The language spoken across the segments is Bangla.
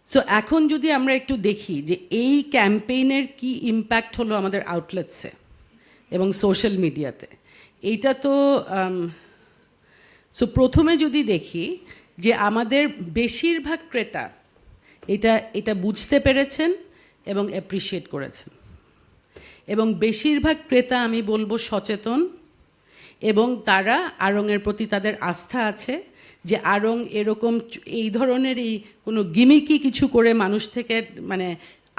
সো এখন যদি আমরা একটু দেখি যে এই ক্যাম্পেইনের কি ইম্প্যাক্ট হলো আমাদের আউটলেটসে এবং সোশ্যাল মিডিয়াতে, এইটা তো সো প্রথমে যদি দেখি যে আমাদের বেশিরভাগ ক্রেতা এটা বুঝতে পেরেছেন এবং অ্যাপ্রিসিয়েট করেছেন, এবং বেশিরভাগ ক্রেতা আমি বলবো সচেতন, এবং তারা আড়ংয়ের প্রতি তাদের আস্থা আছে যে আড়ং এরকম এই ধরনেরই কোনো গিমিকি কিছু করে মানুষ থেকে মানে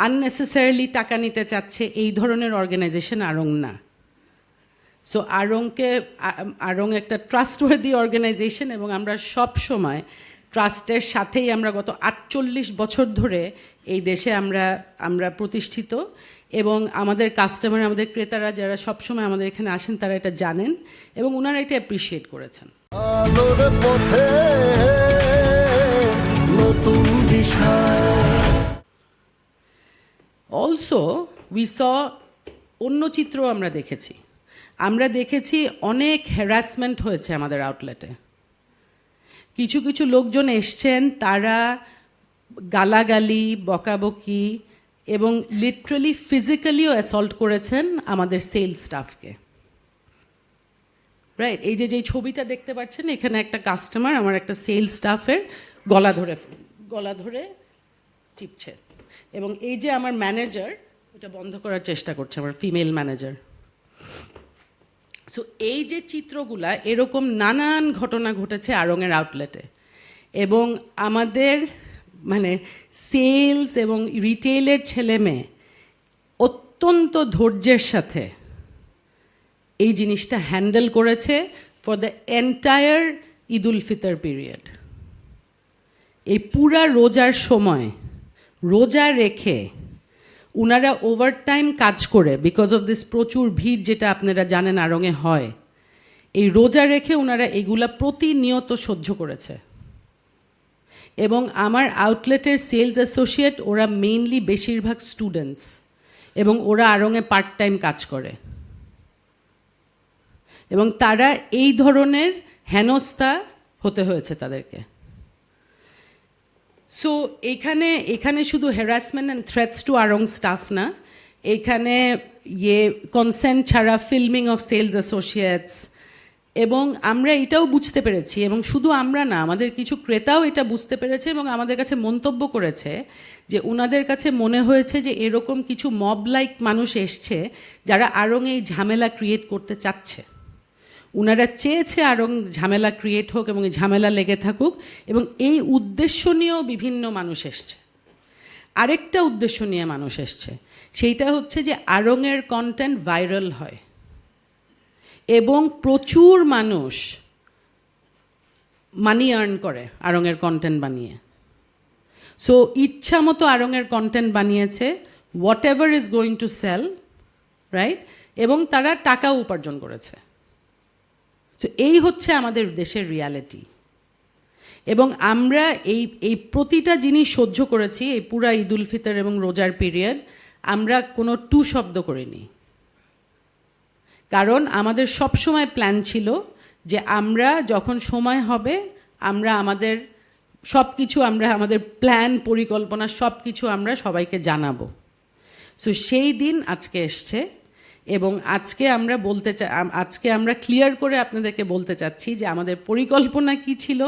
আননেসেসারিলি টাকা নিতে চাচ্ছে এই ধরনের অর্গানাইজেশন আড়ং না। সো আড়ং একটা ট্রাস্টওয়ার্দি অর্গানাইজেশন, এবং আমরা সব সময় ট্রাস্টের সাথেই আমরা গত 48 বছর ধরে এই দেশে আমরা প্রতিষ্ঠিত, এবং আমাদের কাস্টমার, আমাদের ক্রেতারা যারা সবসময় আমাদের এখানে আসেন তারা এটা জানেন এবং ওনারা এটা অ্যাপ্রিসিয়েট করেছেন। আলোর পথে নতুন দিশা। অলসো উই স অন্য চিত্র আমরা দেখেছি অনেক হ্যারাসমেন্ট হয়েছে আমাদের আউটলেটে। কিছু কিছু লোকজন এসছেন, তারা গালাগালি, বকাবকি এবং লিটারালি ফিজিক্যালিও অ্যাসল্ট করেছেন আমাদের সেলস স্টাফকে। রাইট, এই যে ছবিটা দেখতে পাচ্ছেন, এখানে একটা কাস্টমার আমার একটা সেলস স্টাফের গলা ধরে চিপছে, এবং এই যে আমার ম্যানেজার ওটা বন্ধ করার চেষ্টা করছে, আমার ফিমেল ম্যানেজার। সো এই যে চিত্রগুলা, এরকম নানান ঘটনা ঘটেছে আড়ংয়ের আউটলেটে, এবং আমাদের মানে সেলস এবং রিটেইলের ছেলে মেয়ে অত্যন্ত ধৈর্যের সাথে এই জিনিসটা হ্যান্ডেল করেছে for the entire Eid ul Fitr period. এই পুরা রোজার সময় রোজা রেখে ওনারা ওভারটাইম কাজ করে, বিকজ অফ দিস প্রচুর ভিড় যেটা আপনারা জানেন আড়ংয়ে হয়, এই রোজা রেখে ওনারা এগুলা প্রতিনিয়ত সহ্য করেছে। এবং আমার আউটলেটের সেলস অ্যাসোসিয়েট ওরা মেইনলি বেশিরভাগ স্টুডেন্টস, এবং ওরা আড়ংয়ে পার্ট টাইম কাজ করে, এবং তারা এই ধরনের হেনস্থা হতে হয়েছে তাদেরকে। সো এখানে শুধু হ্যারাসমেন্ট অ্যান্ড থ্রেটস টু আড়ং স্টাফ না, এখানে কনসেন্ট ছাড়া ফিল্মিং অফ সেলস অ্যাসোসিয়েটস, এবং আমরা এটাও বুঝতে পেরেছি, এবং শুধু আমরা না, আমাদের কিছু ক্রেতাও এটা বুঝতে পেরেছে এবং আমাদের কাছে মন্তব্য করেছে যে ওনাদের কাছে মনে হয়েছে যে এরকম কিছু মব লাইক মানুষ এসছে যারা আড়ং এই ঝামেলা ক্রিয়েট করতে চাচ্ছে। ওনারা চেয়েছে আড়ং ঝামেলা ক্রিয়েট হোক এবং ঝামেলা লেগে থাকুক, এবং এই উদ্দেশ্য নিয়েও বিভিন্ন মানুষ এসছে। আরেকটা উদ্দেশ্য নিয়ে মানুষ এসছে, সেইটা হচ্ছে যে আড়ংয়ের কন্টেন্ট ভাইরাল হয় এবং প্রচুর মানুষ মানি আর্ন করে আড়ংয়ের কন্টেন্ট বানিয়ে। সো ইচ্ছা মতো আড়ংয়ের কন্টেন্ট বানিয়েছে, whatever is going to sell, right, এবং তারা টাকাও উপার্জন করেছে। তো এই হচ্ছে আমাদের দেশের রিয়ালিটি, এবং আমরা এই প্রতিটা জিনিস সহ্য করেছি এই পুরা ঈদ উল ফিতর এবং রোজার পিরিয়ড। আমরা কোনো টু শব্দ করিনি, কারণ আমাদের সব সময় প্ল্যান ছিল যে আমরা যখন সময় হবে আমরা আমাদের সব কিছু, আমাদের প্ল্যান, পরিকল্পনা সব কিছু আমরা সবাইকে জানাবো। সো সেই দিন আজকে এসছে, এবং আজকে আমরা ক্লিয়ার করে আপনাদেরকে বলতে চাচ্ছি যে আমাদের পরিকল্পনা কি ছিল,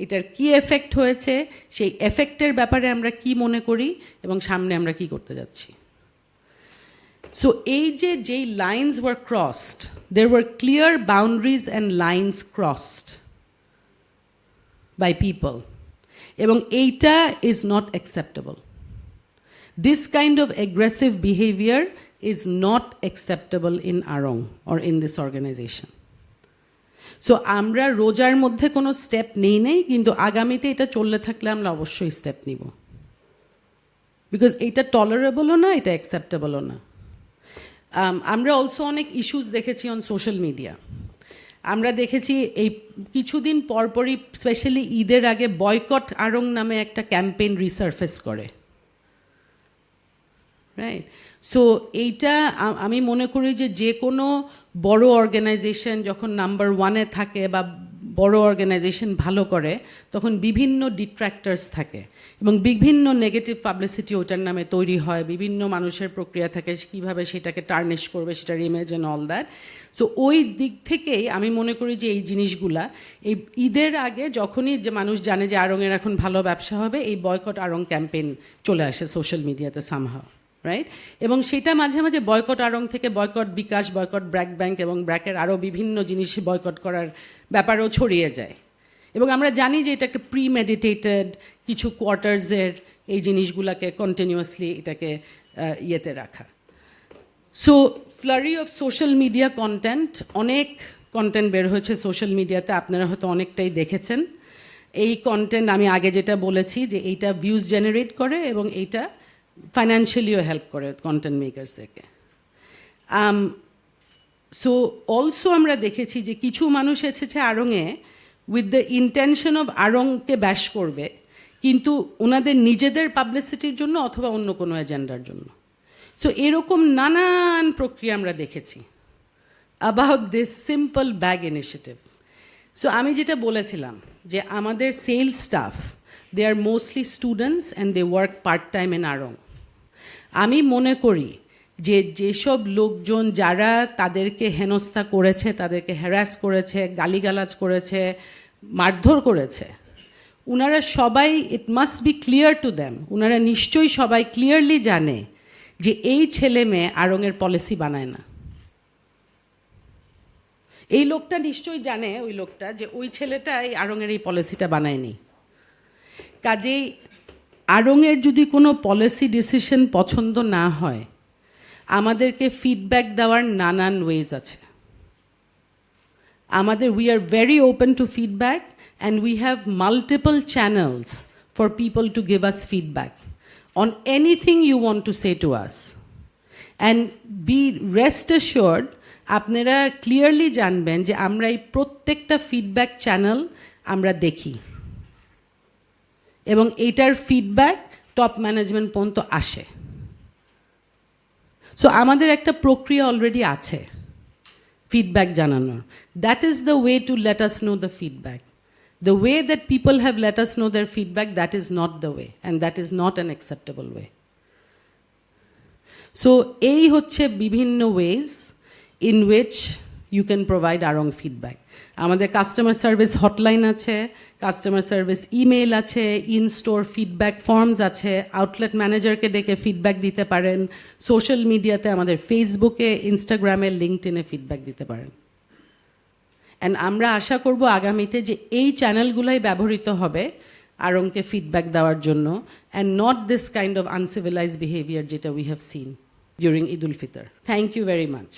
এটার কি এফেক্ট হয়েছে, সেই এফেক্টের ব্যাপারে আমরা কি মনে করি, এবং সামনে আমরা কি করতে যাচ্ছি। সো এই যেই lines were crossed, there were clear boundaries and lines crossed by people, এবং এইটা is not acceptable. This kind of aggressive behaviour is not acceptable in Arong or in this organization. So আমরা রোজার মধ্যে কোনো স্টেপ নেই, কিন্তু আগামীতে এটা চললে থাকলে আমরা অবশ্যই স্টেপ নিব, বিকজ এটা টলারেবলও না, এটা অ্যাকসেপ্টেবলও না। আমরা অলসো অনেক ইস্যুস দেখেছি অন সোশ্যাল মিডিয়া। আমরা দেখেছি এই কিছুদিন পরপরই, স্পেশালি ঈদের আগে, বয়কট আড়ং নামে একটা ক্যাম্পেইন রিসার্ফেস করে, রাইট। সো এইটা আমি মনে করি যে কোনো বড় অর্গানাইজেশন যখন নাম্বার ওয়ানে থাকে বা বড় অর্গানাইজেশন ভালো করে তখন বিভিন্ন ডিট্র্যাক্টার্স থাকে এবং বিভিন্ন নেগেটিভ পাবলিসিটি ওটার নামে তৈরি হয়, বিভিন্ন মানুষের প্রক্রিয়া থাকে কীভাবে সেটাকে টার্নিশ করবে, সেটার image and all that. So ওই দিক থেকেই আমি মনে করি যে এই জিনিসগুলা এই ঈদের আগে যখনই যে মানুষ জানে যে আড়ংয়ের এখন ভালো ব্যবসা হবে, এই বয়কট আড়ং ক্যাম্পেইন চলে আসে সোশ্যাল মিডিয়াতে সামহাও, রাইট? এবং সেটা মাঝে মাঝে বয়কট আড়ং থেকে বয়কট বিকাশ, বয়কট ব্র্যাক ব্যাংক এবং ব্র্যাকের আরও বিভিন্ন জিনিস বয়কট করার ব্যাপারেও ছড়িয়ে যায়। এবং আমরা জানি যে এটা একটা প্রিমেডিটেটেড কিছু কোয়ার্টার্সের এই জিনিসগুলোকে কন্টিনিউয়াসলি এটাকে ইয়েতে রাখা। So flurry of social media content, অনেক কন্টেন্ট বের হয়েছে সোশ্যাল মিডিয়াতে, আপনারা হয়তো অনেকটাই দেখেছেন। এই কন্টেন্ট আমি আগে যেটা বলেছি যে এইটা ভিউজ জেনারেট করে এবং এইটা ফাইন্যান্সিয়ালিও হেল্প করে কন্টেন্ট মেকার্সদেরকে। সো অলসো আমরা দেখেছি যে কিছু মানুষ এসেছে আড়ংয়ে উইথ দ্য ইন্টেনশন অফ আড়ংকে ব্যাশ করবে, কিন্তু ওনাদের নিজেদের পাবলিসিটির জন্য অথবা অন্য কোনো এজেন্ডার জন্য। সো এরকম নানান প্রক্রিয়া আমরা দেখেছি about this simple bag initiative. So আমি যেটা বলেছিলাম যে আমাদের sales staff, they are mostly students and they work part time in আড়ং। আমি মনে করি যে যেসব লোকজন যারা তাদেরকে হেনস্থা করেছে, তাদেরকে হ্যারাস করেছে, গালিগালাজ করেছে, মারধর করেছে, ওনারা সবাই, it must be clear to them, ওনারা নিশ্চয়ই সবাই ক্লিয়ারলি জানে যে এই ছেলে মেয়ে আড়ংয়ের পলিসি বানায় না। এই লোকটা নিশ্চয়ই জানে, ওই লোকটা, যে ওই ছেলেটা এই আড়ংয়ের এই পলিসিটা বানায়নি। কাজেই আড়ংয়ের যদি কোনো পলিসি ডিসিশন পছন্দ না হয়, আমাদেরকে ফিডব্যাক দেওয়ার নানান ওয়েজ আছে। আমাদের we are very open to feedback and we have multiple channels for people to give us feedback on anything you want to say to us. And be rest assured, আপনারা ক্লিয়ারলি জানবেন যে আমরা এই প্রত্যেকটা ফিডব্যাক চ্যানেল আমরা দেখি এবং এইটার ফিডব্যাক টপ ম্যানেজমেন্ট পর্যন্ত আসে। সো আমাদের একটা প্রক্রিয়া অলরেডি আছে ফিডব্যাক জানানোর। That is the way to let us know the feedback. The way that people have let us know their feedback, that is not the way and that is not an acceptable way. So এই হচ্ছে বিভিন্ন ways in which you can provide আড়ং ফিডব্যাক। আমাদের কাস্টমার সার্ভিস হটলাইন আছে, কাস্টমার সার্ভিস ইমেল আছে, ইন স্টোর ফিডব্যাক ফর্মস আছে, আউটলেট ম্যানেজারকে ডেকে ফিডব্যাক দিতে পারেন, সোশ্যাল মিডিয়াতে আমাদের ফেসবুকে, ইনস্টাগ্রামে, লিঙ্কডইনে ফিডব্যাক দিতে পারেন। অ্যান্ড আমরা আশা করব আগামীতে যে এই চ্যানেলগুলোই ব্যবহৃত হবে আড়ংকে ফিডব্যাক দেওয়ার জন্য, and not this kind of uncivilised behaviour that we have seen during Eid ul Fitr. Thank you very much.